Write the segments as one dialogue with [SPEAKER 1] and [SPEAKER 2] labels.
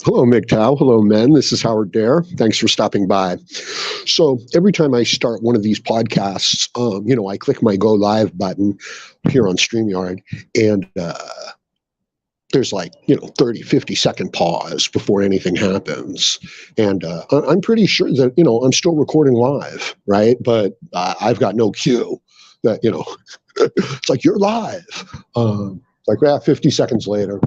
[SPEAKER 1] Hello, MGTOW. Hello, men. This is Howard Dare. Thanks for stopping by. So every time I start one of these podcasts, I click my go live button here on StreamYard, and there's 30, 50-second pause before anything happens. And I'm pretty sure that, I'm still recording live, right? But I've got no cue that, it's like, you're live. 50 seconds later.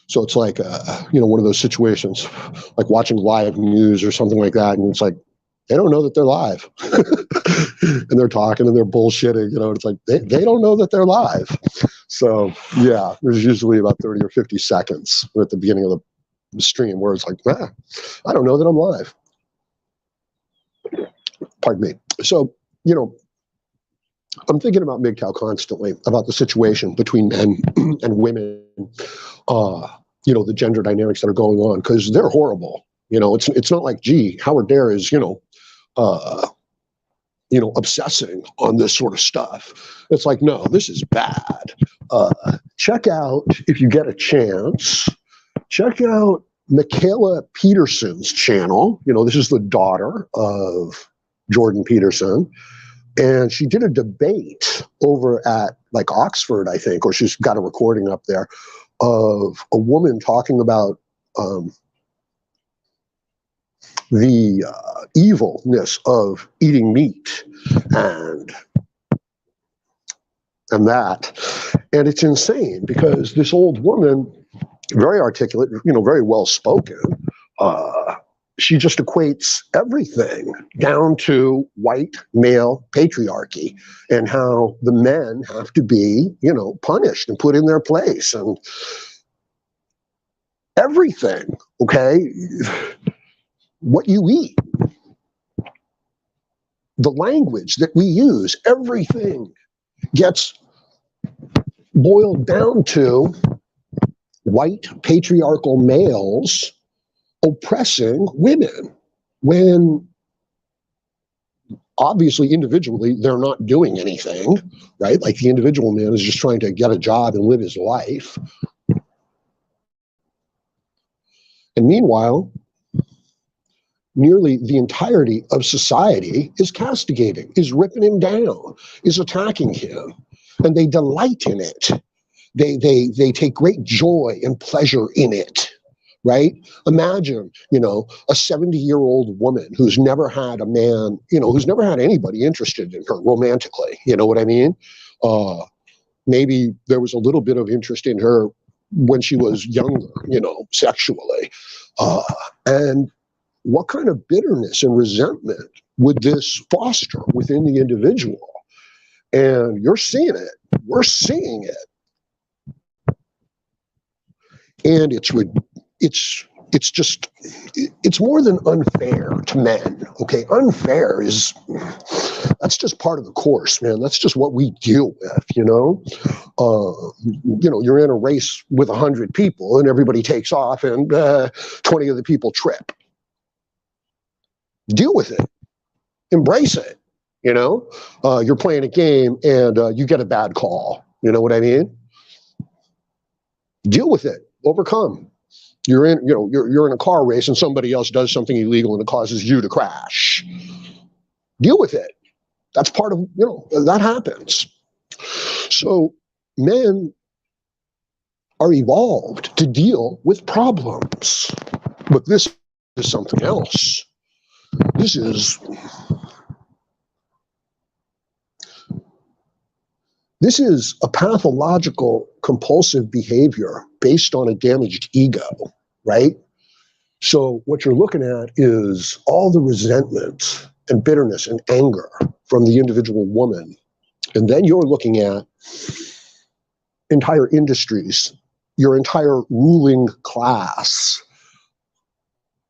[SPEAKER 1] So it's like, one of those situations, like watching live news or something like that. And it's like, they don't know that they're live. And they're talking and they're bullshitting, it's like, they don't know that they're live. So yeah, there's usually about 30 or 50 seconds at the beginning of the stream where it's like, I don't know that I'm live. Pardon me. So, I'm thinking about MGTOW constantly, about the situation between men and women, the gender dynamics that are going on, because they're horrible. It's not like, gee, Howard Dare is, obsessing on this sort of stuff. It's like, no, this is bad. Check out, if you get a chance, check out Michaela Peterson's channel. This is the daughter of Jordan Peterson. And she did a debate over at Oxford, I think, or she's got a recording up there of a woman talking about the evilness of eating meat and that. And it's insane because this old woman, very articulate, very well spoken, she just equates everything down to white male patriarchy and how the men have to be, punished and put in their place and everything, okay? What you eat, the language that we use, everything gets boiled down to white patriarchal males oppressing women, when obviously individually they're not doing anything, right? Like the individual man is just trying to get a job and live his life. And meanwhile, nearly the entirety of society is castigating, is ripping him down, is attacking him, and they delight in it. They take great joy and pleasure in it. Right? Imagine, a 70-year-old woman who's never had a man, who's never had anybody interested in her romantically. You know what I mean? Maybe there was a little bit of interest in her when she was younger, sexually. And what kind of bitterness and resentment would this foster within the individual? And you're seeing it. We're seeing it. And it's more than unfair to men. Okay, unfair that's just part of the course, man. That's just what we deal with. You're in a race with 100 people and everybody takes off and 20 of the people trip. Deal with it. Embrace it. You're playing a game and you get a bad call. You know what I mean? Deal with it. Overcome. You're in a car race and somebody else does something illegal and it causes you to crash. Deal with it. That's part of, that happens. So men are evolved to deal with problems. But this is something else. This is a pathological compulsive behavior based on a damaged ego, right? So what you're looking at is all the resentment and bitterness and anger from the individual woman. And then you're looking at entire industries, your entire ruling class,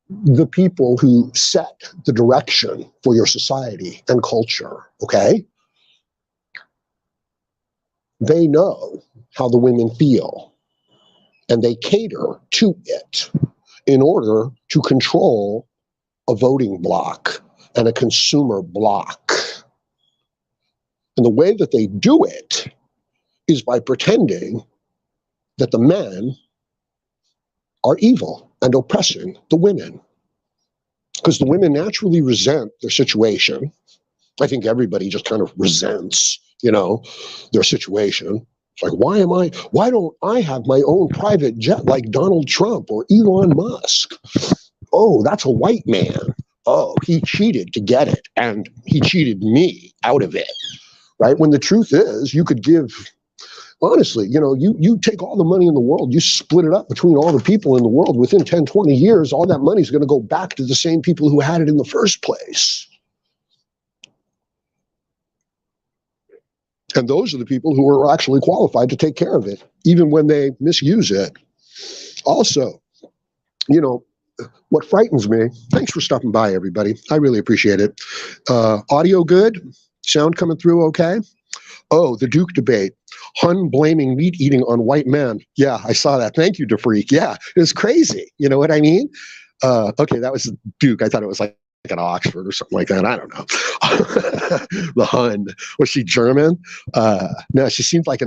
[SPEAKER 1] the people who set the direction for your society and culture, okay? They know how the women feel, and they cater to it in order to control a voting bloc and a consumer bloc. And the way that they do it is by pretending that the men are evil and oppressing the women. Because the women naturally resent their situation. I think everybody just kind of resents, their situation. It's like, why don't I have my own private jet like Donald Trump or Elon Musk? Oh, that's a white man. Oh, he cheated to get it, and he cheated me out of it, right? When the truth is, you could give, honestly, you take all the money in the world, you split it up between all the people in the world, within 10, 20 years, all that money is going to go back to the same people who had it in the first place. And those are the people who are actually qualified to take care of it, even when they misuse it. Also, what frightens me, thanks for stopping by, everybody. I really appreciate it. Audio good? Sound coming through okay? Oh, the Duke debate. Hun blaming meat eating on white men. Yeah, I saw that. Thank you, DeFreak. Yeah, it was crazy. You know what I mean? Okay, that was Duke. I thought it was like an Oxford or something like that. I don't know. The Hun. Was she German? No, she seemed like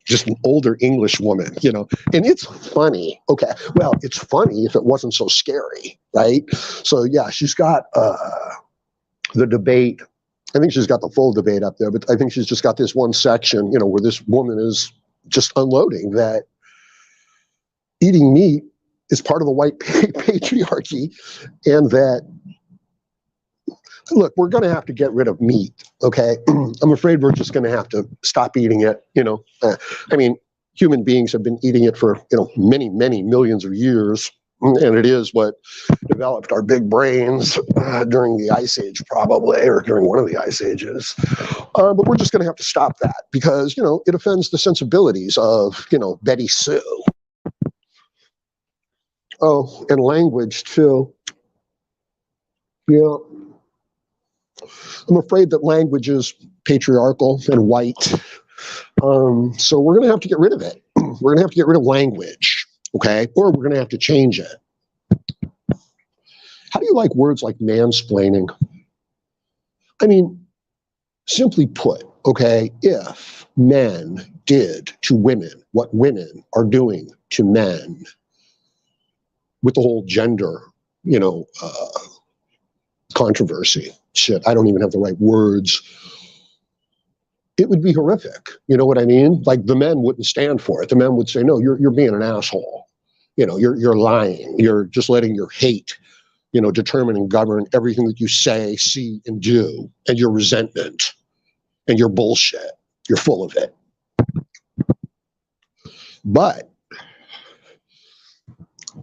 [SPEAKER 1] just an older English woman, and it's funny. Okay, well, it's funny if it wasn't so scary, right? So yeah, she's got the debate. I think she's got the full debate up there, but I think she's just got this one section, where this woman is just unloading that eating meat is part of the white patriarchy, and that, look, we're going to have to get rid of meat, okay? I'm afraid we're just going to have to stop eating it, I mean, human beings have been eating it for, many, many millions of years, and it is what developed our big brains during the Ice Age, probably, or during one of the Ice Ages. But we're just going to have to stop that because, it offends the sensibilities of, Betty Sue. Oh, and language, too. Yeah. I'm afraid that language is patriarchal and white. So we're going to have to get rid of it. We're going to have to get rid of language, okay? Or we're going to have to change it. How do you like words like mansplaining? I mean, simply put, okay, if men did to women what women are doing to men with the whole gender, controversy, shit, I don't even have the right words, it would be horrific. You know what I mean? Like the men wouldn't stand for it. The men would say, no, you're being an asshole. You're lying. You're just letting your hate, determine and govern everything that you say, see, and do, and your resentment and your bullshit. You're full of it. But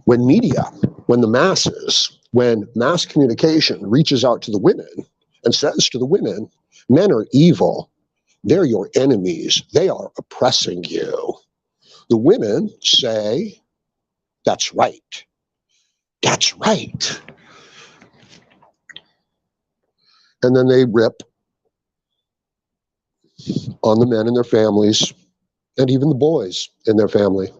[SPEAKER 1] when media, when the masses, when mass communication reaches out to the women and says to the women, men are evil, they're your enemies, they are oppressing you, the women say, that's right. That's right. And then they rip on the men and their families, and even the boys in their family.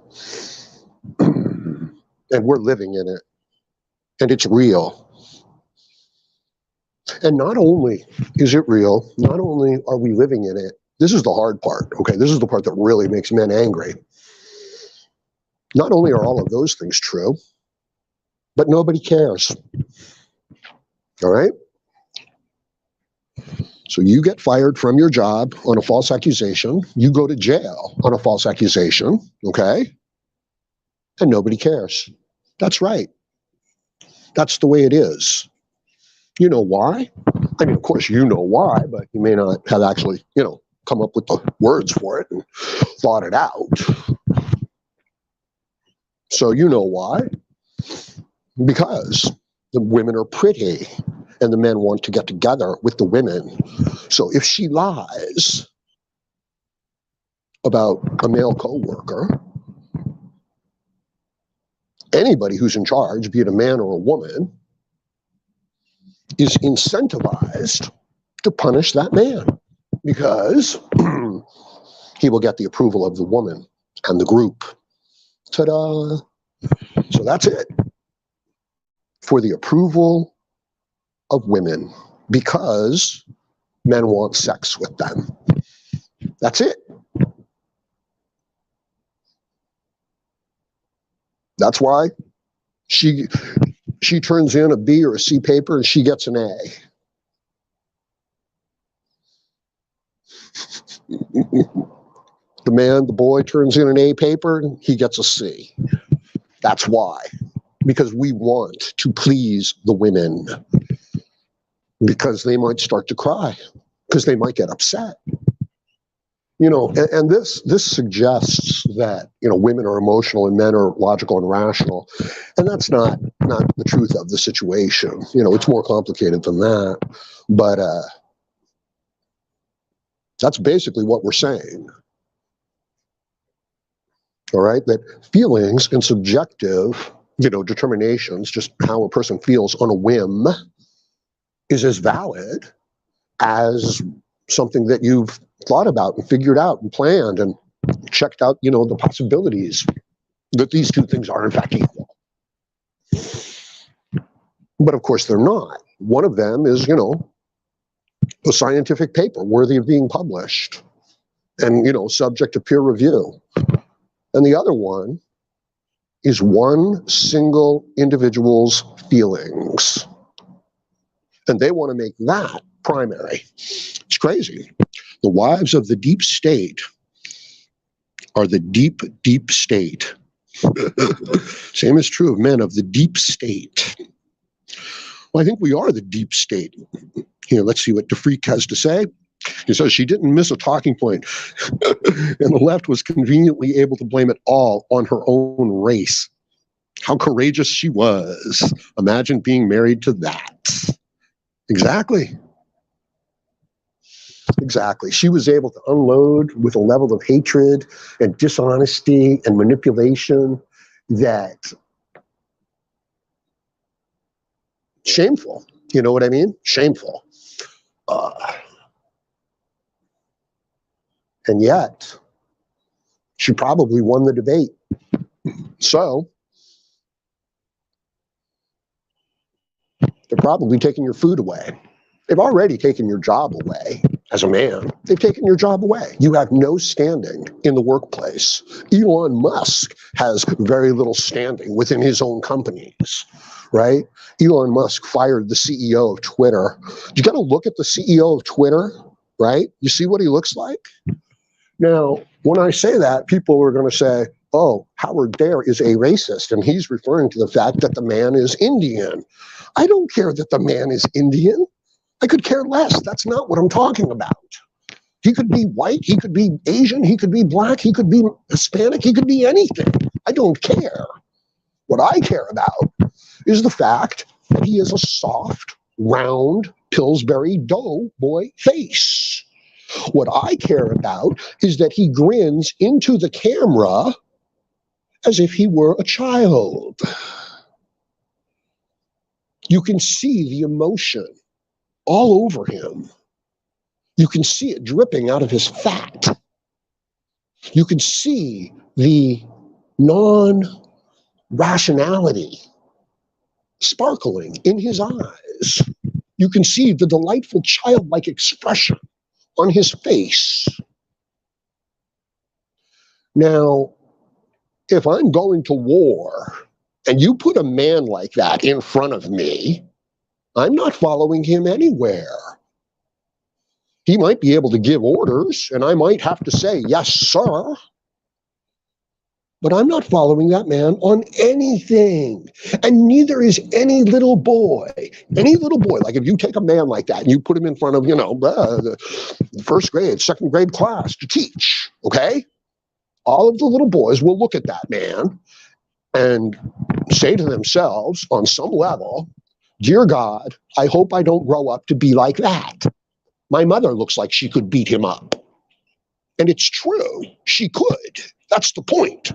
[SPEAKER 1] And we're living in it. And it's real. And not only is it real, not only are we living in it, this is the hard part, okay? This is the part that really makes men angry. Not only are all of those things true, but nobody cares. All right? So you get fired from your job on a false accusation. You go to jail on a false accusation, okay? And nobody cares. That's right. That's the way it is. You know why? I mean, of course, you know why, but you may not have actually, come up with the words for it and thought it out. So you know why? Because the women are pretty and the men want to get together with the women. So if she lies about a male coworker, anybody who's in charge, be it a man or a woman, is incentivized to punish that man because he will get the approval of the woman and the group. Ta-da! So that's it. For the approval of women because men want sex with them. That's it. That's why She turns in a B or a C paper and she gets an A. The boy turns in an A paper and he gets a C. That's why. Because we want to please the women. Because they might start to cry. Because they might get upset. And this suggests that, women are emotional and men are logical and rational. And that's not the truth of the situation. It's more complicated than that. But that's basically what we're saying. All right? That feelings and subjective, determinations, just how a person feels on a whim, is as valid as something that you've thought about and figured out and planned and checked out, the possibilities that these two things are in fact equal. But of course they're not. One of them is, a scientific paper worthy of being published and, subject to peer review. And the other one is one single individual's feelings. And they want to make that primary. It's crazy. The wives of the deep state are the deep, deep state. Same is true of men of the deep state. Well, I think we are the deep state. Let's see what DeFreak has to say. He says she didn't miss a talking point, and the left was conveniently able to blame it all on her own race. How courageous she was. Imagine being married to that. Exactly. Exactly. She was able to unload with a level of hatred and dishonesty and manipulation that shameful. You know what I mean? Shameful. And yet, she probably won the debate. So, they're probably taking your food away. They've already taken your job away as a man. They've taken your job away. You have no standing in the workplace. Elon Musk has very little standing within his own companies, right? Elon Musk fired the CEO of Twitter. You got to look at the CEO of Twitter, right? You see what he looks like? Now, when I say that, people are going to say, oh, Howard Dare is a racist, and he's referring to the fact that the man is Indian. I don't care that the man is Indian. I could care less. That's not what I'm talking about. He could be white, he could be Asian, he could be black, he could be Hispanic, he could be anything. I don't care. What I care about is the fact that he has a soft, round, Pillsbury Doughboy face. What I care about is that he grins into the camera as if he were a child. You can see the emotion all over him. You can see it dripping out of his fat. You can see the non-rationality sparkling in his eyes. You can see the delightful childlike expression on his face. Now, if I'm going to war and you put a man like that in front of me, I'm not following him anywhere. He might be able to give orders, and I might have to say, yes, sir. But I'm not following that man on anything. And neither is any little boy. Any little boy, like if you take a man like that and you put him in front of, the first grade, second grade class to teach, okay? All of the little boys will look at that man and say to themselves on some level, dear God, I hope I don't grow up to be like that. My mother looks like she could beat him up. And it's true, she could. That's the point.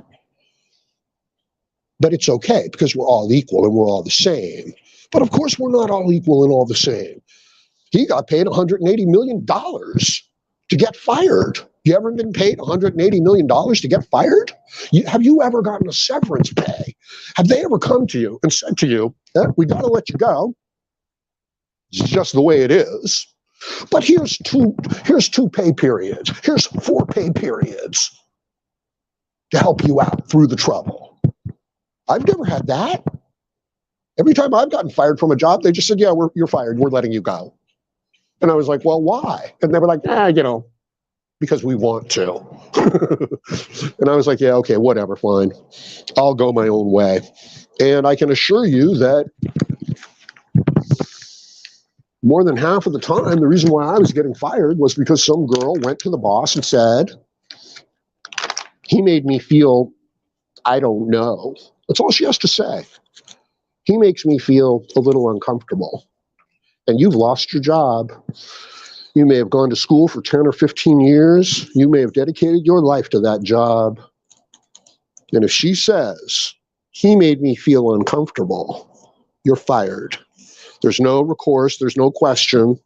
[SPEAKER 1] But it's okay because we're all equal and we're all the same. But of course, we're not all equal and all the same. He got paid $180 million to get fired. You ever been paid $180 million to get fired? Have you ever gotten a severance pay? Have they ever come to you and said to you, we got to let you go. It's just the way it is. But here's two pay periods. Here's 4 pay periods to help you out through the trouble. I've never had that. Every time I've gotten fired from a job, they just said, yeah, you're fired. We're letting you go. And I was like, well, why? And they were like, because we want to. And I was like, yeah, okay, whatever, fine. I'll go my own way. And I can assure you that more than half of the time, the reason why I was getting fired was because some girl went to the boss and said, he made me feel, I don't know. That's all she has to say. He makes me feel a little uncomfortable. And you've lost your job. You may have gone to school for 10 or 15 years. You may have dedicated your life to that job. And if she says, he made me feel uncomfortable, you're fired. There's no recourse. There's no question.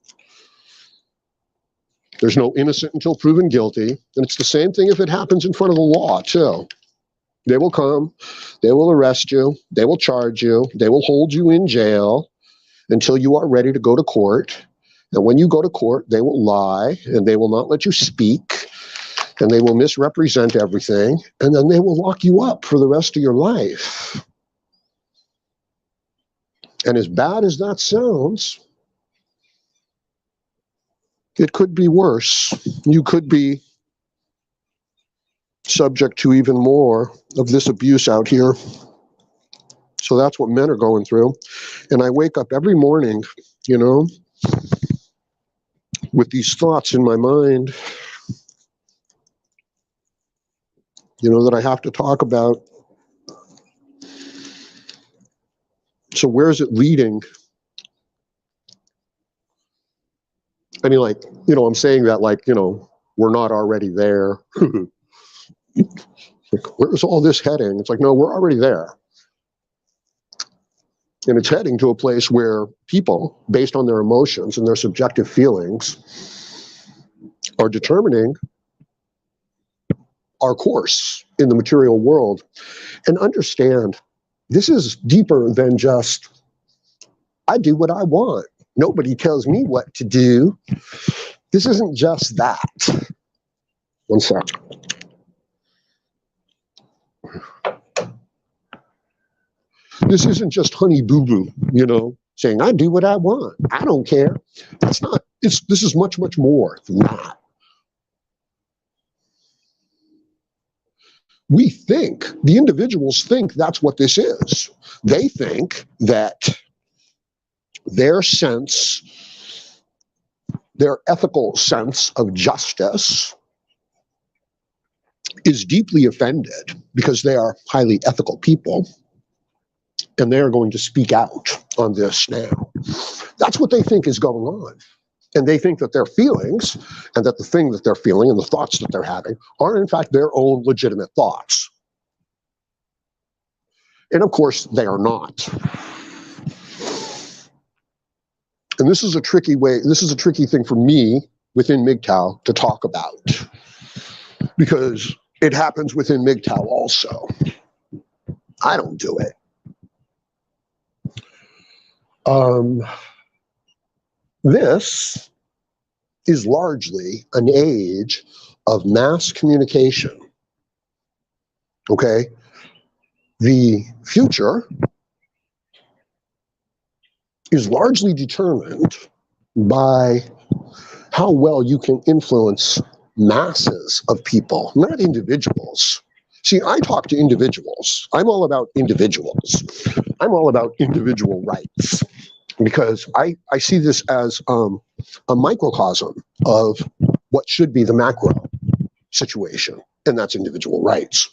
[SPEAKER 1] There's no innocent until proven guilty. And it's the same thing if it happens in front of the law, too. They will come. They will arrest you. They will charge you. They will hold you in jail until you are ready to go to court. And when you go to court, they will lie, and they will not let you speak, and they will misrepresent everything, and then they will lock you up for the rest of your life. And as bad as that sounds, it could be worse. You could be subject to even more of this abuse out here. So that's what men are going through. And I wake up every morning, with these thoughts in my mind, that I have to talk about. So where is it leading? I mean, I'm saying that we're not already there. Where's all this heading? It's like, no, we're already there. And it's heading to a place where people, based on their emotions and their subjective feelings, are determining our course in the material world. And understand, this is deeper than just, I do what I want. Nobody tells me what to do. This isn't just that. One sec. This isn't just honey boo boo, saying I do what I want. I don't care. That's not, this is much, much more than that. The individuals think that's what this is. They think that their ethical sense of justice is deeply offended because they are highly ethical people, and they are going to speak out on this now. That's what they think is going on. And they think that their feelings, and that the thing that they're feeling and the thoughts that they're having are in fact their own legitimate thoughts. And of course, they are not. And this is a tricky thing for me within MGTOW to talk about, because it happens within MGTOW also. I don't do it. This is largely an age of mass communication. Okay? The future is largely determined by how well you can influence masses of people, not individuals. See, I talk to individuals. I'm all about individuals. I'm all about individual rights, because I see this as a microcosm of what should be the macro situation, and that's individual rights.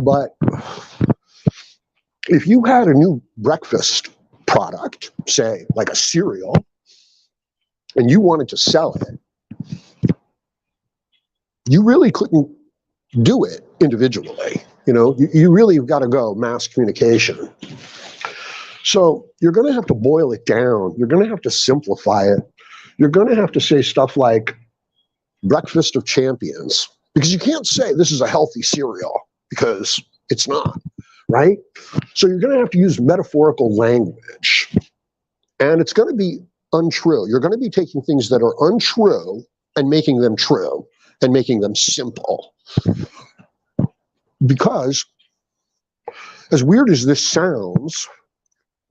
[SPEAKER 1] But if you had a new breakfast product, say like a cereal, and you wanted to sell it, you really couldn't do it individually. You really have got to go mass communication. So you're going to have to boil it down. You're going to have to simplify it. You're going to have to say stuff like breakfast of champions, because you can't say this is a healthy cereal, because it's not, right? So you're going to have to use metaphorical language, and it's going to be untrue. You're going to be taking things that are untrue and making them true and making them simple, because As weird as this sounds,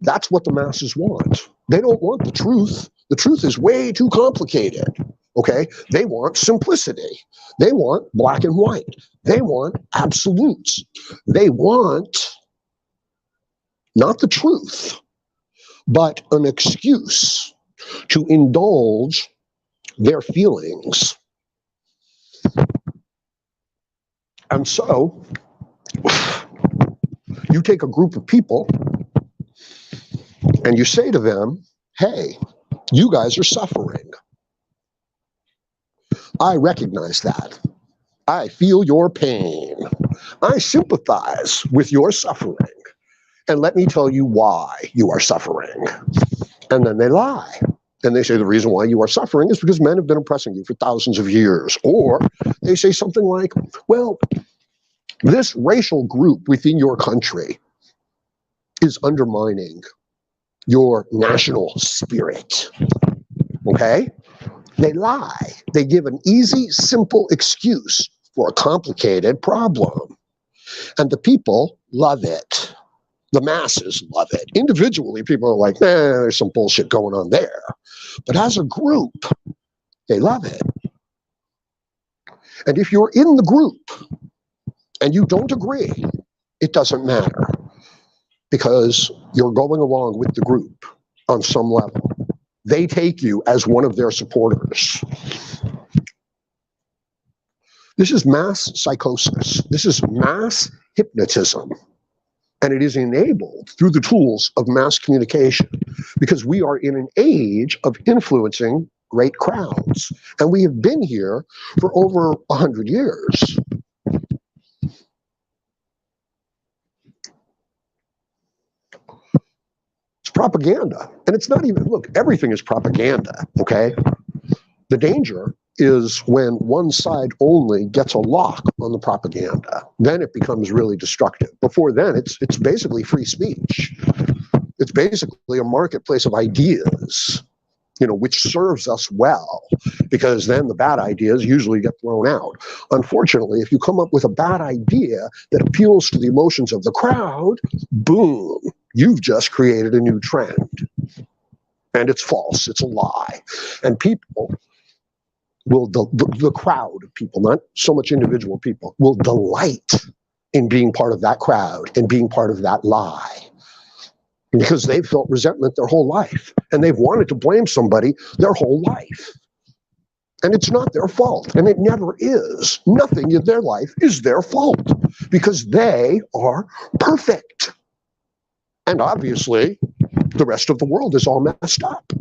[SPEAKER 1] that's what the masses want. They don't want the truth. The truth is way too complicated. Okay? They want simplicity. They want black and white. They want absolutes. They want not the truth, but an excuse to indulge their feelings. And so, you take a group of people and you say to them, hey, you guys are suffering. I recognize that. I feel your pain. I sympathize with your suffering. And let me tell you why you are suffering. And then they lie. And they say the reason why you are suffering is because men have been oppressing you for thousands of years. Or they say something like, well, this racial group within your country is undermining your national spirit. Okay? They lie. They give an easy, simple excuse for a complicated problem. And the people love it. The masses love it. Individually, people are like, there's some bullshit going on there. But as a group, they love it. And if you're in the group and you don't agree, it doesn't matter, because you're going along with the group on some level. They take you as one of their supporters. This is mass psychosis. This is mass hypnotism. And it is enabled through the tools of mass communication, because we are in an age of influencing great crowds. And we have been here for over 100 years. It's propaganda. And it's not even, look, everything is propaganda, okay? The danger is when one side only gets a lock on the propaganda. Then it becomes really destructive. Before then, it's basically free speech. It's basically a marketplace of ideas, which serves us well, because then the bad ideas usually get thrown out. Unfortunately, if you come up with a bad idea that appeals to the emotions of the crowd, boom, you've just created a new trend. And it's false. It's a lie. And people will, the crowd of people, not so much individual people, will delight in being part of that crowd and being part of that lie, because they've felt resentment their whole life and they've wanted to blame somebody their whole life. And it's not their fault, and it never is. Nothing in their life is their fault, because they are perfect. And obviously, the rest of the world is all messed up.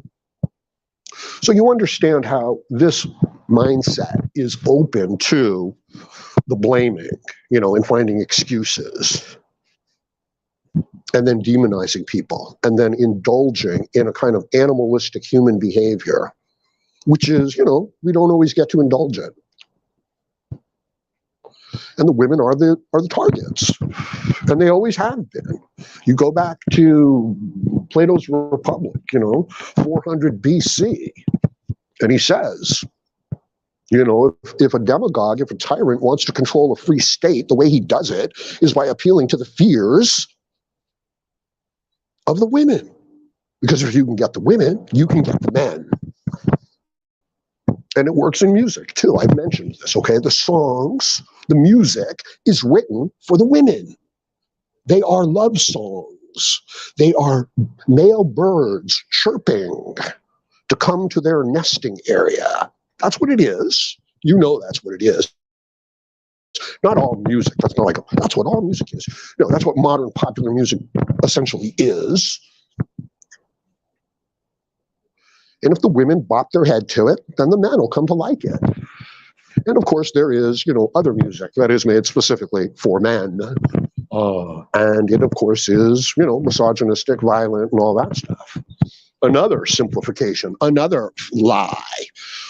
[SPEAKER 1] So you understand how this mindset is open to the blaming, and finding excuses, and then demonizing people, and then indulging in a kind of animalistic human behavior, which is, we don't always get to indulge in. And the women are the targets, and they always have been. You go back to Plato's Republic, 400 BC, and he says, if a demagogue, if a tyrant wants to control a free state, the way he does it is by appealing to the fears of the women. Because if you can get the women, you can get the men. And it works in music too. I've mentioned this, okay? The songs, the music is written for the women. They are love songs. They are male birds chirping to come to their nesting area. That's what it is. That's what it is. Not all music. That's not like, that's what all music is. No, that's what modern popular music essentially is. And if the women bop their head to it, then the men will come to like it. And of course, there is, other music that is made specifically for men. And it, of course, is, misogynistic, violent, and all that stuff. Another simplification, another lie.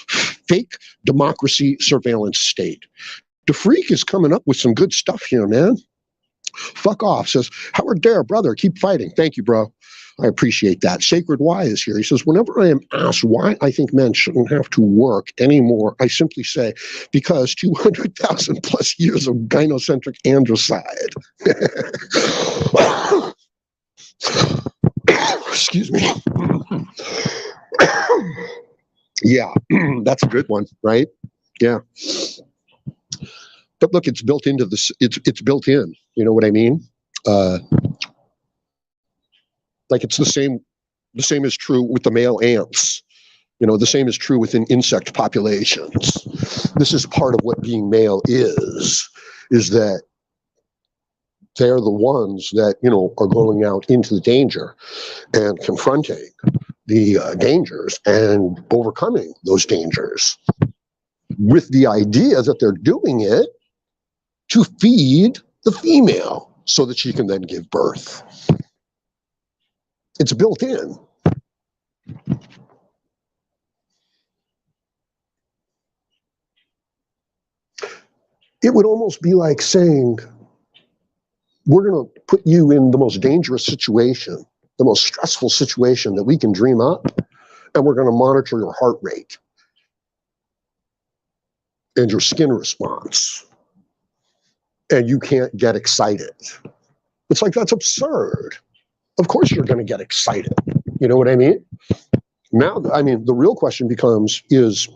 [SPEAKER 1] Fake democracy surveillance state. DeFreak is coming up with some good stuff here, man. Fuck off, says, Howard Dare, brother, keep fighting. Thank you, bro. I appreciate that. Sacred Y is here. He says, whenever I am asked why I think men shouldn't have to work anymore, I simply say, because 200,000 plus years of gynocentric androcide. Excuse me. Yeah, that's a good one, right? Yeah. But look, it's built into this. It's built in. You know what I mean? Like it's the same. The same is true with the male ants. You know, the same is true within insect populations. This is part of what being male is that they're the ones that, you know, are going out into the danger and confronting the dangers and overcoming those dangers with the idea that they're doing it to feed the female so that she can then give birth. It's built in. It would almost be like saying, we're going to put you in the most dangerous situation, the most stressful situation that we can dream up, and we're going to monitor your heart rate and your skin response. And you can't get excited. It's like, that's absurd. Of course you're going to get excited. You know what I mean? Now, I mean, the real question becomes is,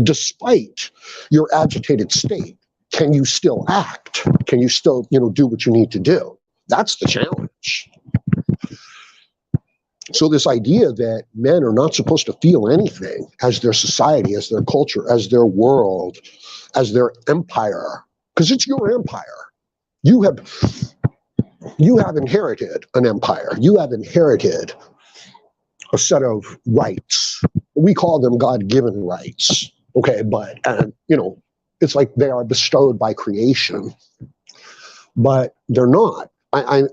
[SPEAKER 1] despite your agitated state, can you still act? Can you still, you know, do what you need to do? That's the challenge. So this idea that men are not supposed to feel anything as their society, as their culture, as their world, as their empire, because it's your empire. You have inherited an empire. You have inherited a set of rights. We call them God-given rights. Okay, but you know, it's like they are bestowed by creation, but they're not.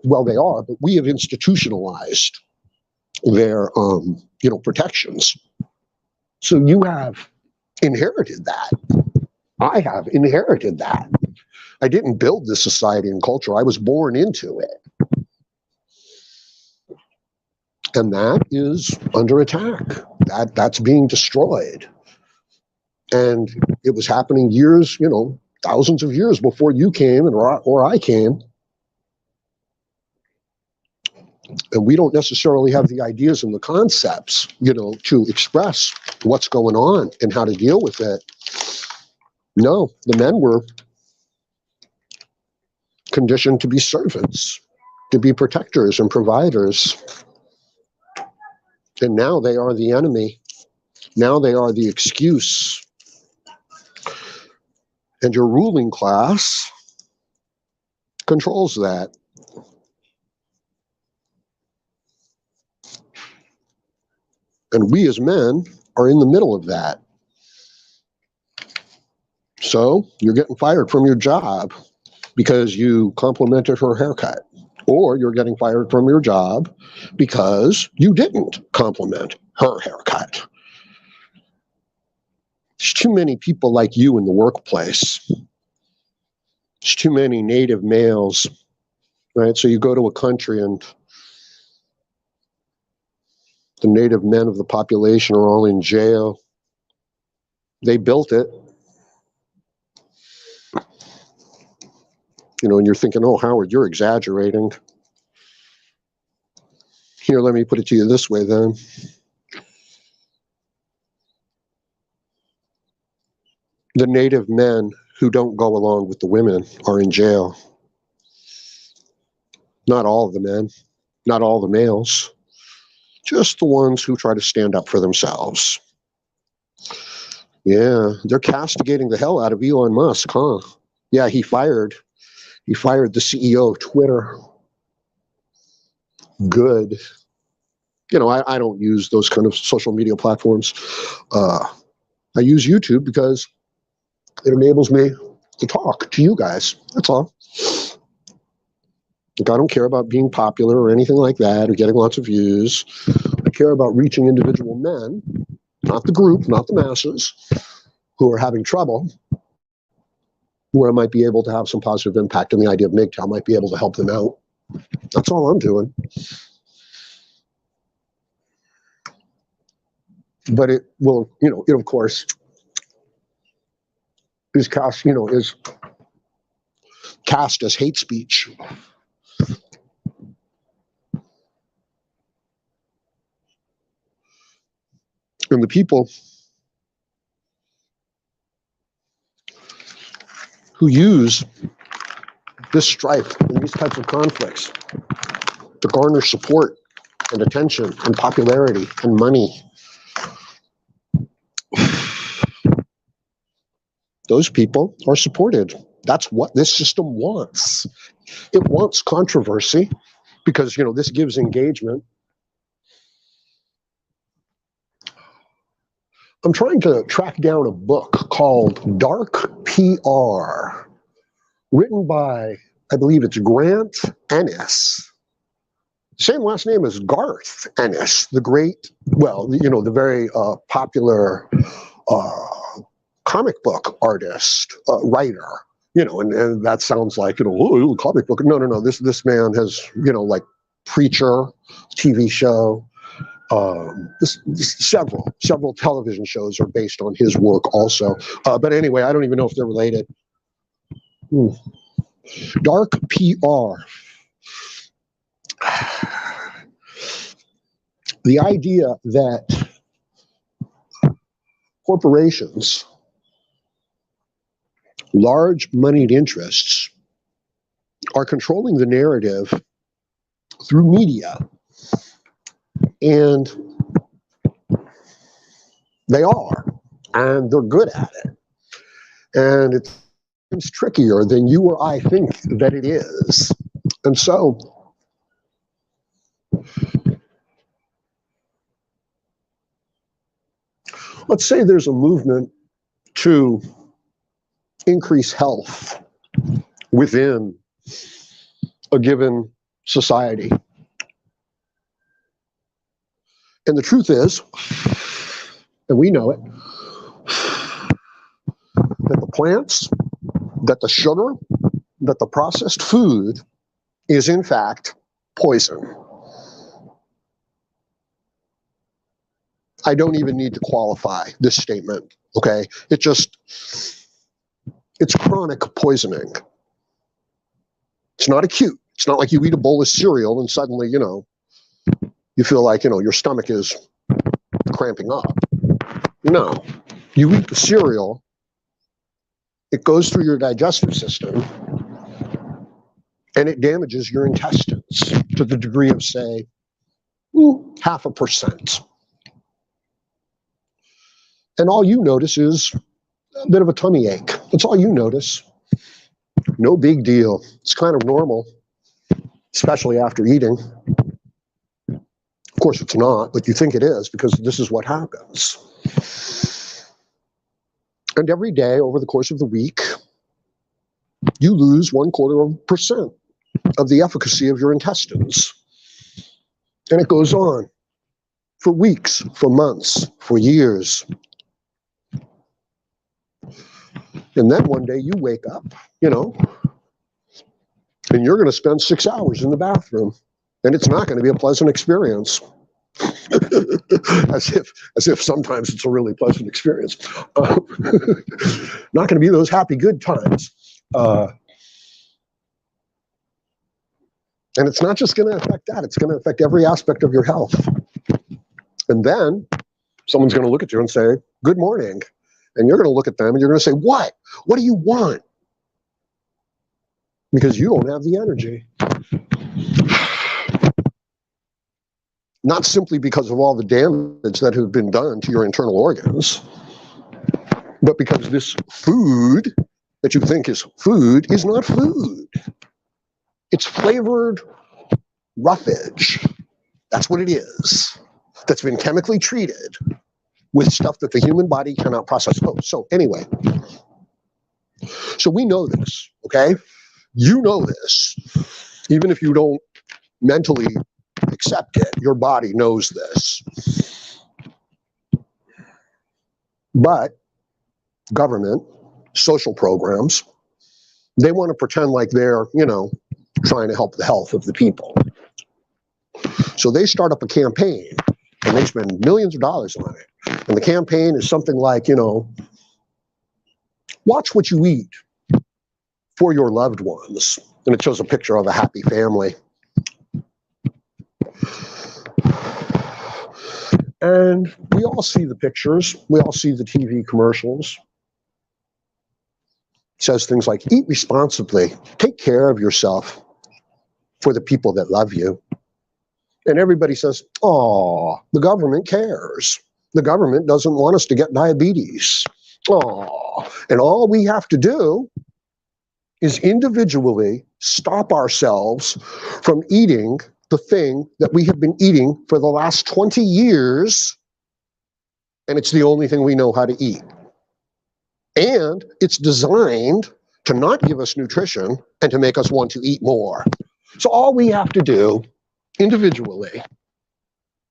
[SPEAKER 1] Well, they are, but we have institutionalized their, you know, protections. So you have inherited that. I have inherited that. I didn't build this society and culture. I was born into it. And that is under attack. That's being destroyed. And it was happening years, you know, thousands of years before you came or I came. And we don't necessarily have the ideas and the concepts, you know, to express what's going on and how to deal with it. No, the men were conditioned to be servants, to be protectors and providers. And now they are the enemy. Now they are the excuse. And your ruling class controls that. And we as men are in the middle of that. So you're getting fired from your job because you complimented her haircut. Or you're getting fired from your job because you didn't compliment her haircut. There's too many people like you in the workplace. There's too many native males, right? So you go to a country and the native men of the population are all in jail. They built it. You know, and you're thinking, oh, Howard, you're exaggerating. Here, let me put it to you this way then. The native men who don't go along with the women are in jail. Not all of the men, not all the males, just the ones who try to stand up for themselves. Yeah, they're castigating the hell out of Elon Musk, huh? Yeah, he fired the CEO of Twitter. Good. You know, I don't use those kind of social media platforms. I use YouTube because it enables me to talk to you guys. That's all. Like, I don't care about being popular or anything like that or getting lots of views. I care about reaching individual men, not the group, not the masses, who are having trouble, where I might be able to have some positive impact, and the idea of MGTOW might be able to help them out. That's all I'm doing. but it will, it of course is cast, is cast as hate speech. And the people who use this strife and these types of conflicts to garner support and attention and popularity and money, those people are supported. That's what this system wants. It wants controversy because, this gives engagement. I'm trying to track down a book called Dark PR, written by, I believe it's Grant Ennis. Same last name as Garth Ennis, the great, the very popular comic book artist, writer, and that sounds like, comic book. No. This man has, like Preacher, TV show. Several television shows are based on his work also. But anyway, I don't even know if they're related. Dark PR. The idea that corporations, large moneyed interests, are controlling the narrative through media. And they are, and they're good at it. And it's trickier than you or I think that it is. And so, let's say there's a movement to increase health within a given society. And the truth is, and we know it, that the plants, that the sugar, that the processed food is in fact poison. I don't even need to qualify this statement, okay? It's chronic poisoning. It's not acute. It's not like you eat a bowl of cereal and suddenly, you feel like, your stomach is cramping up. No. You eat the cereal, it goes through your digestive system, and it damages your intestines to the degree of, say, 0.5%. And all you notice is a bit of a tummy ache. That's all you notice. No big deal. It's kind of normal, especially after eating. Of course, it's not, but you think it is because this is what happens. And every day over the course of the week, you lose 0.25% of the efficacy of your intestines. And it goes on for weeks, for months, for years. And then one day you wake up, and you're going to spend 6 hours in the bathroom, and it's not going to be a pleasant experience. as if sometimes it's a really pleasant experience. Not going to be those happy, good times. And it's not just going to affect that. It's going to affect every aspect of your health. And then someone's going to look at you and say, good morning. And you're going to look at them and you're going to say, what? What do you want? Because you don't have the energy. Not simply because of all the damage that has been done to your internal organs, but because this food that you think is food is not food. It's flavored roughage. That's what it is. That's been chemically treated with stuff that the human body cannot process. Oh, so anyway, so we know this, okay? You know this. Even if you don't mentally accept it, your body knows this. But government, social programs, they want to pretend like they're, trying to help the health of the people. So they start up a campaign and they spend millions of dollars on it. And the campaign is something like, watch what you eat for your loved ones. And it shows a picture of a happy family. And we all see the pictures. We all see the TV commercials. It says things like, eat responsibly, take care of yourself for the people that love you. And everybody says, oh, the government cares. The government doesn't want us to get diabetes. Oh, and all we have to do is individually stop ourselves from eating the thing that we have been eating for the last 20 years, and it's the only thing we know how to eat. And it's designed to not give us nutrition and to make us want to eat more. So all we have to do individually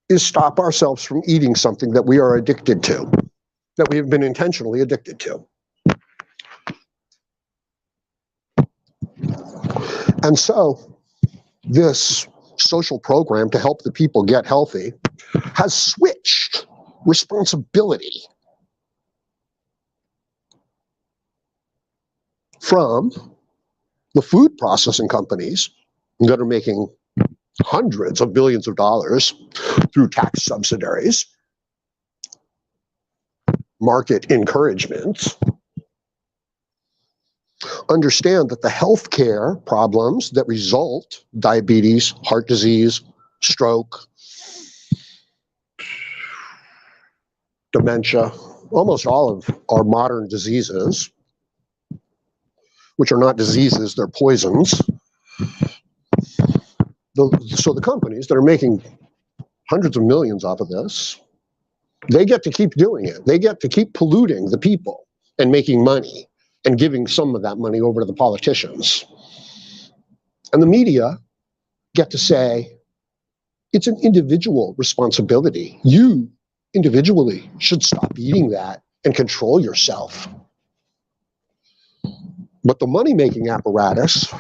[SPEAKER 1] is stop ourselves from eating something that we are addicted to, that we have been intentionally addicted to. And so this social program to help the people get healthy has switched responsibility from the food processing companies that are making hundreds of billions of dollars through tax subsidies, market encouragement. Understand that the healthcare problems that result, diabetes, heart disease, stroke, dementia, almost all of our modern diseases, which are not diseases, they're poisons. So the companies that are making hundreds of millions off of this, they get to keep doing it. They get to keep polluting the people and making money and giving some of that money over to the politicians. And the media get to say, it's an individual responsibility. You individually should stop eating that and control yourself. But the money-making apparatus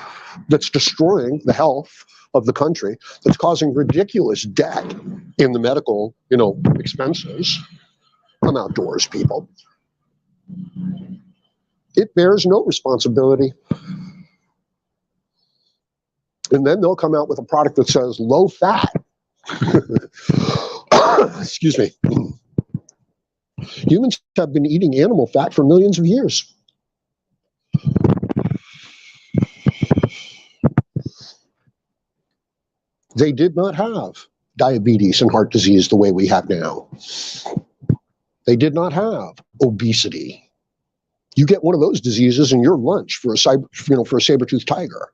[SPEAKER 1] that's destroying the health of the country, that's causing ridiculous debt in the medical, expenses. Come outdoors, people. It bears no responsibility. And then they'll come out with a product that says low fat. Excuse me. Humans have been eating animal fat for millions of years. They did not have diabetes and heart disease the way we have now. They did not have obesity. You get one of those diseases and you're lunch for a saber-toothed tiger.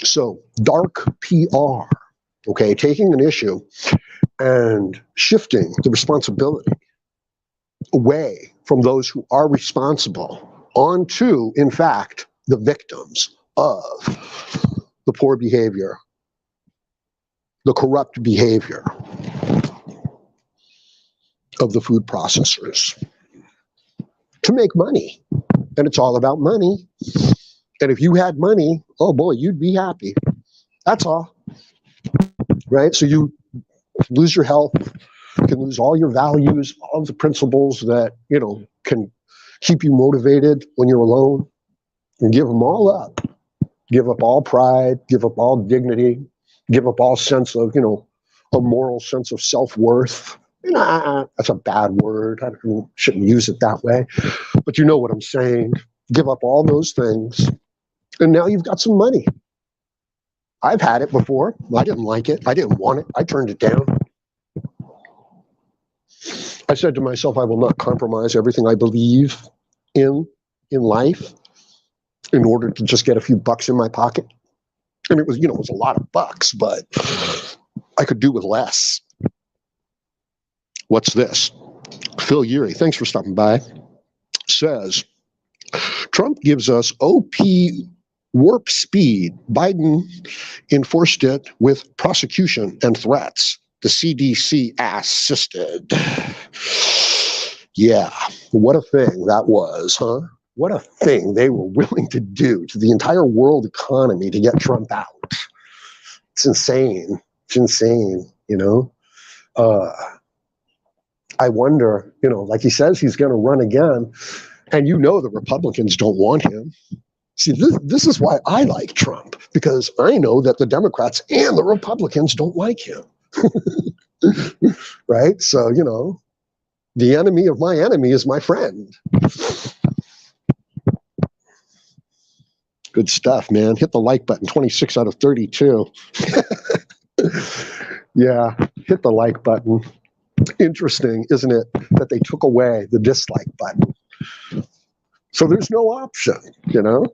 [SPEAKER 1] So dark PR, okay, taking an issue and shifting the responsibility away from those who are responsible onto, in fact, the victims of the poor behavior, the corrupt behavior of the food processors to make money. And it's all about money. And if you had money, oh boy, you'd be happy. That's all. Right? So you lose your health, you can lose all your values, all of the principles that, can keep you motivated when you're alone, and give them all up. Give up all pride, give up all dignity, give up all sense of, a moral sense of self-worth. That's a bad word. I shouldn't use it that way. But you know what I'm saying. Give up all those things. And now you've got some money. I've had it before. I didn't like it. I didn't want it. I turned it down. I said to myself, I will not compromise everything I believe in life in order to just get a few bucks in my pocket. And it was, it was a lot of bucks, but I could do with less. What's this? Phil Urey, thanks for stopping by, says, Trump gives us OP warp speed. Biden enforced it with prosecution and threats. The CDC assisted. Yeah, what a thing that was, huh? What a thing they were willing to do to the entire world economy to get Trump out. It's insane. It's insane, you know. I wonder, you know, like he says he's going to run again, and you know the Republicans don't want him. See, this is why I like Trump, because I know that the Democrats and the Republicans don't like him. Right? So, you know, the enemy of my enemy is my friend. Good stuff, man. Hit the like button. 26 out of 32. Yeah, hit the like button. Interesting, isn't it, that they took away the dislike button? So there's no option, you know?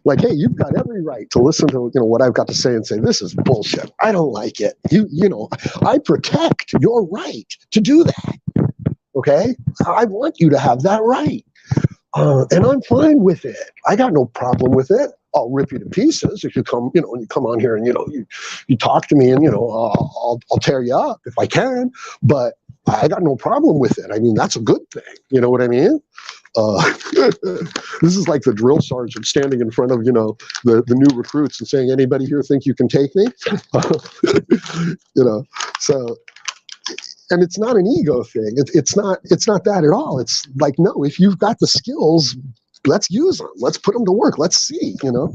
[SPEAKER 1] Like, hey, you've got every right to listen to, you know, what I've got to say and say, this is bullshit. I don't like it. You know, I protect your right to do that. Okay? I want you to have that right. And I'm fine with it. I got no problem with it. I'll rip you to pieces if you come, you know, and you come on here and, you know, you talk to me and, you know, I'll tear you up if I can, but I got no problem with it. I mean, that's a good thing. You know what I mean? This is like the drill sergeant standing in front of, you know, the new recruits and saying, anybody here think you can take me? You know, so, and it's not an ego thing. It's not that at all. It's like, no, if you've got the skills, let's use them. Let's put them to work. Let's see, you know,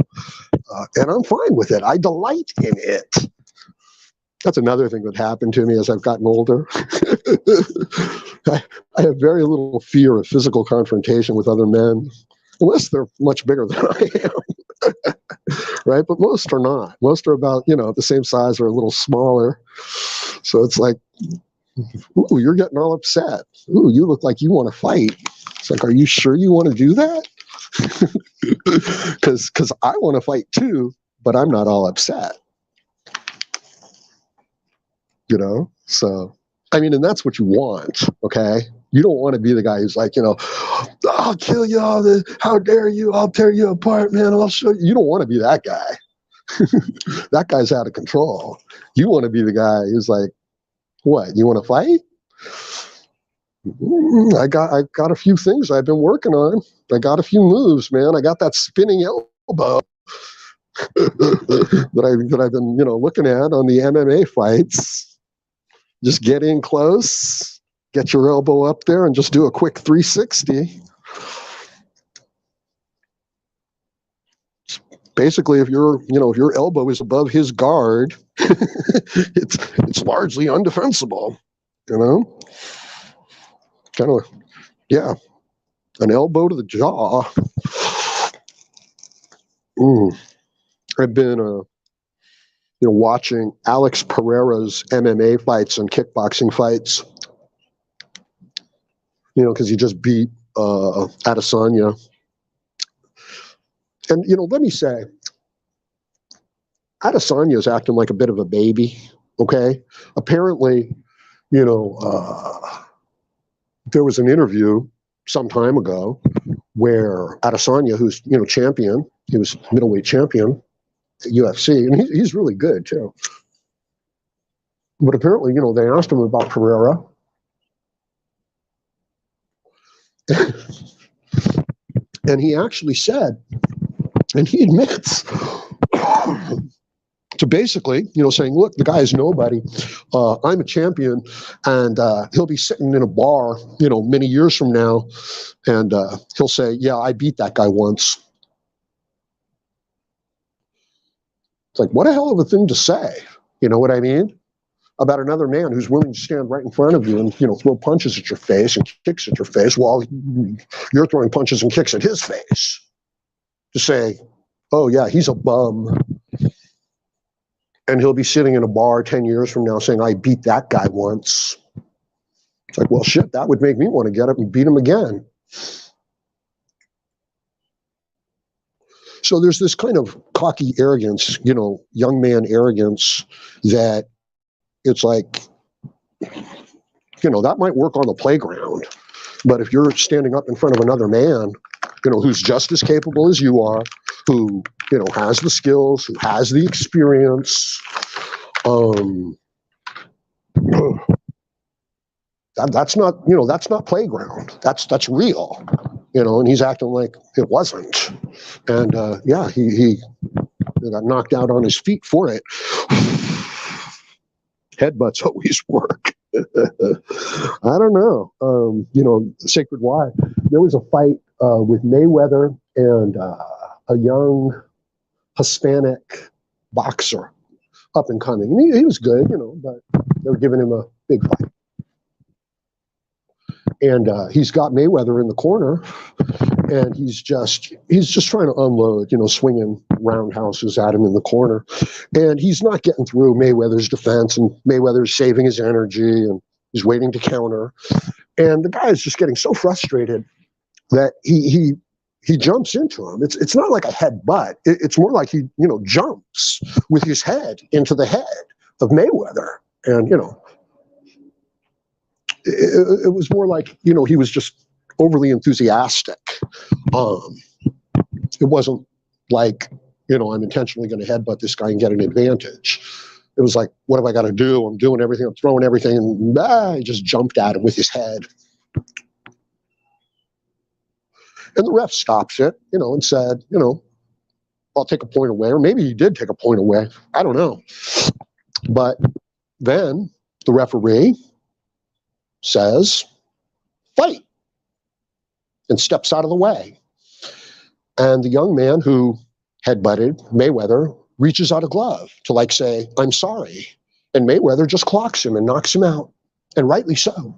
[SPEAKER 1] and I'm fine with it. I delight in it. That's another thing that happened to me as I've gotten older. I have very little fear of physical confrontation with other men, unless they're much bigger than I am. Right? But most are not. Most are about, you know, the same size or a little smaller. So it's like, ooh, you're getting all upset. Ooh, you look like you want to fight. It's like, are you sure you want to do that? Because I want to fight too, but I'm not all upset. You know? So, I mean, and that's what you want, okay? You don't want to be the guy who's like, you know, I'll kill you all, how dare you, I'll tear you apart, man, I'll show you. You don't want to be that guy. That guy's out of control. You want to be the guy who's like, what, you want to fight? I got a few things I've been working on. I got a few moves, man. I got that spinning elbow that I've been, you know, looking at on the MMA fights. Just get in close, get your elbow up there, and just do a quick 360. Basically, if your elbow is above his guard, it's largely undefensible. You know, kind of, yeah, an elbow to the jaw. I've been watching Alex Pereira's MMA fights and kickboxing fights, you know, because he just beat Adesanya. And, you know, let me say, Adesanya is acting like a bit of a baby, okay? Apparently, you know, there was an interview some time ago where Adesanya, who's, you know, champion, he was middleweight champion, UFC, and he's really good too. But apparently, you know, they asked him about Pereira, and he actually said, and he admits to basically, you know, saying, look, the guy is nobody. I'm a champion, and he'll be sitting in a bar, you know, many years from now, and he'll say, yeah, I beat that guy once. It's like, what a hell of a thing to say. You know what I mean? About another man who's willing to stand right in front of you and, you know, throw punches at your face and kicks at your face while you're throwing punches and kicks at his face. To say, oh, yeah, he's a bum. And he'll be sitting in a bar 10 years from now saying, I beat that guy once. It's like, well, shit, that would make me want to get up and beat him again. So there's this kind of cocky arrogance, you know, young man arrogance that it's like, you know, that might work on the playground. But if you're standing up in front of another man, you know, who's just as capable as you are, who, you know, has the skills, who has the experience, that's not, you know, that's not playground. That's real, you know, and he's acting like it wasn't. And yeah, he got knocked out on his feet for it. Headbutts always work. I don't know. Sacred Why. There was a fight with Mayweather and a young Hispanic boxer, up and coming. And he was good, but they were giving him a big fight. And he's got Mayweather in the corner, and he's just trying to unload, swinging roundhouses at him in the corner. And he's not getting through Mayweather's defense, and Mayweather's saving his energy, and he's waiting to counter. And the guy is just getting so frustrated that he jumps into him. It's not like a headbutt. It's more like he, jumps with his head into the head of Mayweather. And, it was more like, he was just overly enthusiastic. It wasn't like, I'm intentionally going to headbutt this guy and get an advantage. It was like, what have I got to do? I'm doing everything. I'm throwing everything. And he just jumped at him with his head. And the ref stops it, and said, I'll take a point away. Or maybe he did take a point away. I don't know. But then the referee says, fight, and steps out of the way. And the young man who headbutted Mayweather reaches out a glove to say, I'm sorry. And Mayweather just clocks him and knocks him out. And rightly so.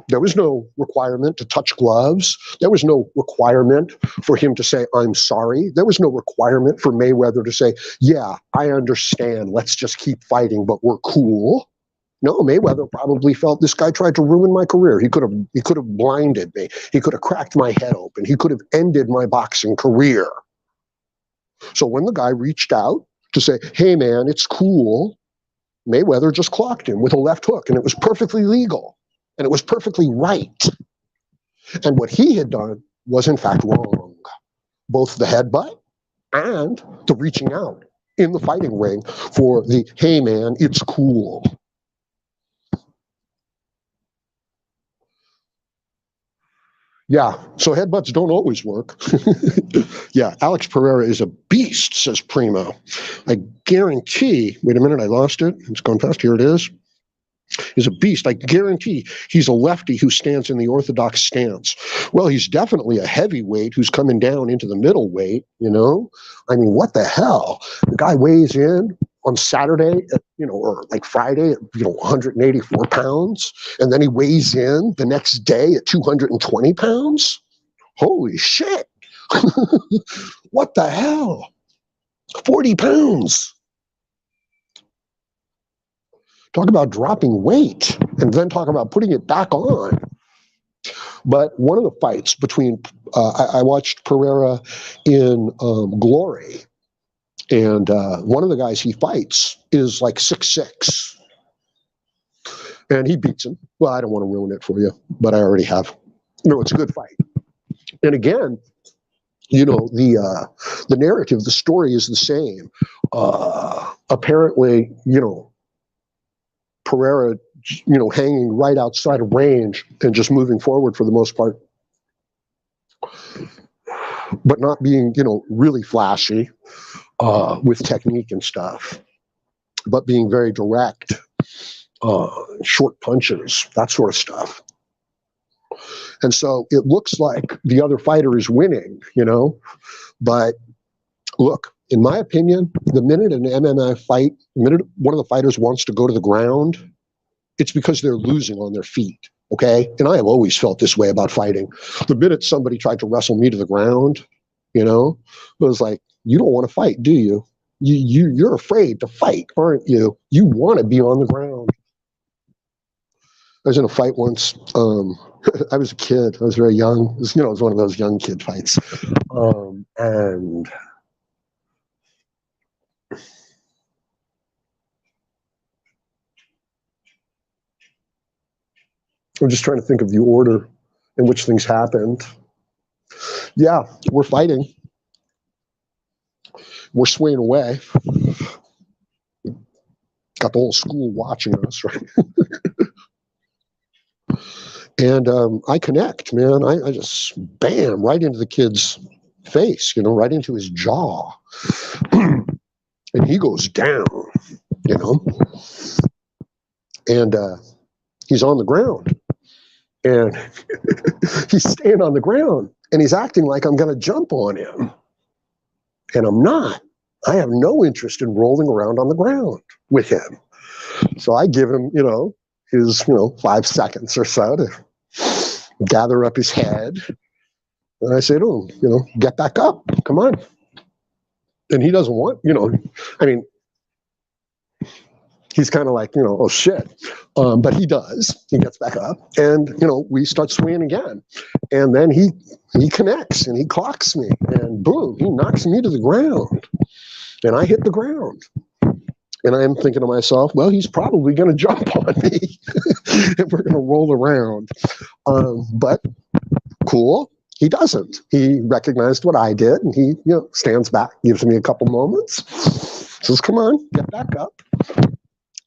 [SPEAKER 1] There was no requirement to touch gloves. There was no requirement for him to say, I'm sorry. There was no requirement for Mayweather to say, yeah, I understand. Let's just keep fighting, but we're cool. No, Mayweather probably felt this guy tried to ruin my career. He could have blinded me. He could have cracked my head open. He could have ended my boxing career. So when the guy reached out to say, hey, man, it's cool, Mayweather just clocked him with a left hook, and it was perfectly legal, and it was perfectly right. And what he had done was, in fact, wrong. Both the headbutt and the reaching out in the fighting ring for the, hey, man, it's cool. Yeah, so headbutts don't always work. Yeah, Alex Pereira is a beast, says Primo. I guarantee, wait a minute, I lost it. It's gone fast. Here it is. He's a beast. I guarantee he's a lefty who stands in the orthodox stance. Well, he's definitely a heavyweight who's coming down into the middleweight, I mean, what the hell? The guy weighs in on Saturday, or like Friday at, 184 pounds. And then he weighs in the next day at 220 pounds. Holy shit. What the hell? 40 pounds. Talk about dropping weight, and then talk about putting it back on. But one of the fights between, I watched Pereira in Glory, and one of the guys he fights is like 6'6", and he beats him. Well, I don't want to ruin it for you, but I already have. It's a good fight. And again, the narrative, the story is the same. Apparently, Pereira, hanging right outside of range and just moving forward for the most part, but not being, really flashy with technique and stuff, but being very direct, short punches, that sort of stuff. And so it looks like the other fighter is winning, but look, in my opinion, the minute an MMA fight, the minute one of the fighters wants to go to the ground, it's because they're losing on their feet, okay? And I have always felt this way about fighting. The minute somebody tried to wrestle me to the ground, it was like, you don't want to fight, do you? You're afraid to fight, aren't you? You want to be on the ground. I was in a fight once. I was a kid. I was very young. It was, it was one of those young kid fights. And I'm just trying to think of the order in which things happened. Yeah, we're fighting. We're swaying away. Got the whole school watching us, right? And I connect, man. I just, bam, right into the kid's face, right into his jaw. And he goes down, And he's on the ground. And he's staying on the ground. And he's acting like I'm going to jump on him. And I'm not. I have no interest in rolling around on the ground with him. So I give him, his, 5 seconds or so to gather up his head. And I say to him, get back up. Come on. And he doesn't want, he's kind of like, oh shit. But he does. He gets back up and, we start swinging again. And then he connects and he clocks me and boom, he knocks me to the ground. And I hit the ground. And I'm thinking to myself, well, he's probably going to jump on me and we're going to roll around. But cool. He doesn't. He recognized what I did and he, stands back, gives me a couple moments, says, come on, get back up.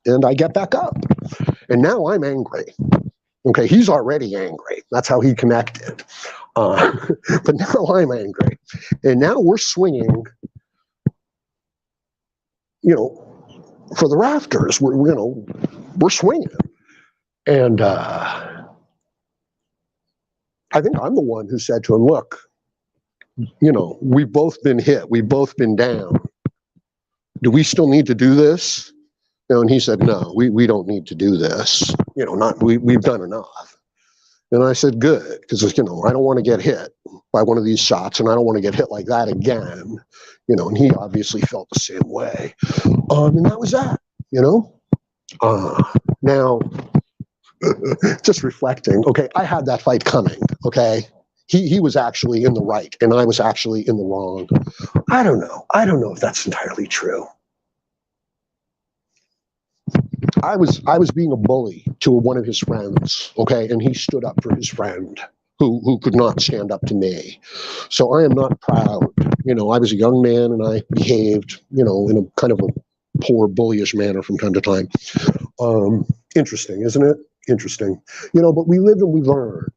[SPEAKER 1] And I get back up. And now I'm angry. Okay, he's already angry. That's how he connected. But now I'm angry. And now we're swinging, for the rafters. We're swinging. And I think I'm the one who said to him, look, we've both been hit. We've both been down. Do we still need to do this? And he said, no, we don't need to do this. We've done enough. And I said, good, because, I don't want to get hit by one of these shots, and I don't want to get hit like that again. And he obviously felt the same way. And that was that, Now, just reflecting, okay, I had that fight coming, okay? He was actually in the right, and I was actually in the wrong. I don't know. I don't know if that's entirely true. I was being a bully to one of his friends, okay, and he stood up for his friend who could not stand up to me. So I am not proud. I was a young man and I behaved, in a kind of a poor, bullyish manner from time to time. Interesting, isn't it? Interesting. But we live and we learn.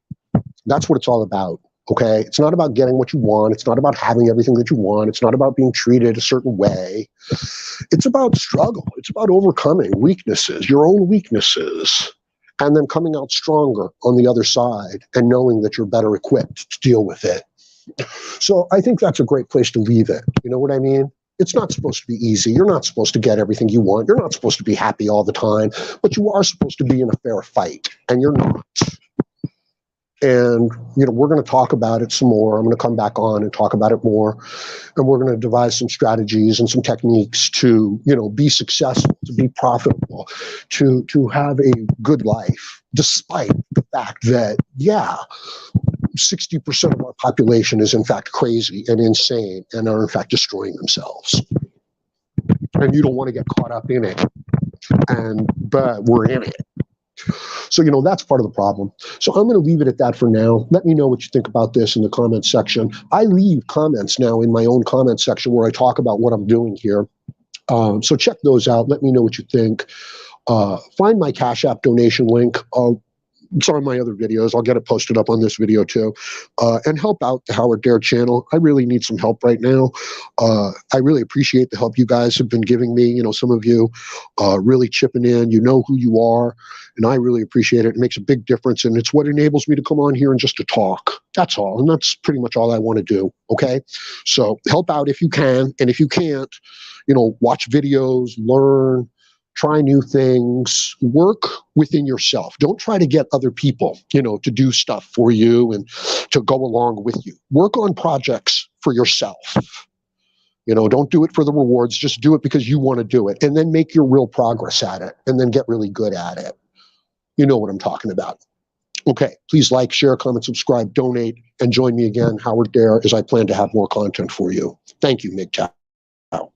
[SPEAKER 1] That's what it's all about. Okay, it's not about getting what you want. It's not about having everything that you want. It's not about being treated a certain way. It's about struggle. It's about overcoming weaknesses, your own weaknesses, and then coming out stronger on the other side and knowing that you're better equipped to deal with it. So I think that's a great place to leave it. You know what I mean? It's not supposed to be easy. You're not supposed to get everything you want. You're not supposed to be happy all the time, but you are supposed to be in a fair fight, and you're not. And, we're going to talk about it some more. I'm going to come back on and talk about it more. And we're going to devise some strategies and some techniques to, be successful, to be profitable, to have a good life, despite the fact that, 60% of our population is in fact crazy and insane and are in fact destroying themselves. And you don't want to get caught up in it. But we're in it. So, that's part of the problem. So I'm going to leave it at that for now. Let me know what you think about this in the comments section. I leave comments now in my own comment section where I talk about what I'm doing here. So check those out. Let me know what you think. Find my Cash App donation link. It's on my other videos. I'll get it posted up on this video too. And help out the Howard Dare channel. I really need some help right now. I really appreciate the help you guys have been giving me. Some of you really chipping in. You know who you are. And I really appreciate it. It makes a big difference. And it's what enables me to come on here and just to talk. That's all. And that's pretty much all I want to do. Okay. So help out if you can. And if you can't, watch videos, learn, try new things, work within yourself. Don't try to get other people, to do stuff for you and to go along with you. Work on projects for yourself. Don't do it for the rewards. Just do it because you want to do it. And then make your real progress at it and then get really good at it. You know what I'm talking about. Okay, please like, share, comment, subscribe, donate, and join me again, Howard Dare, as I plan to have more content for you. Thank you, MGTOW.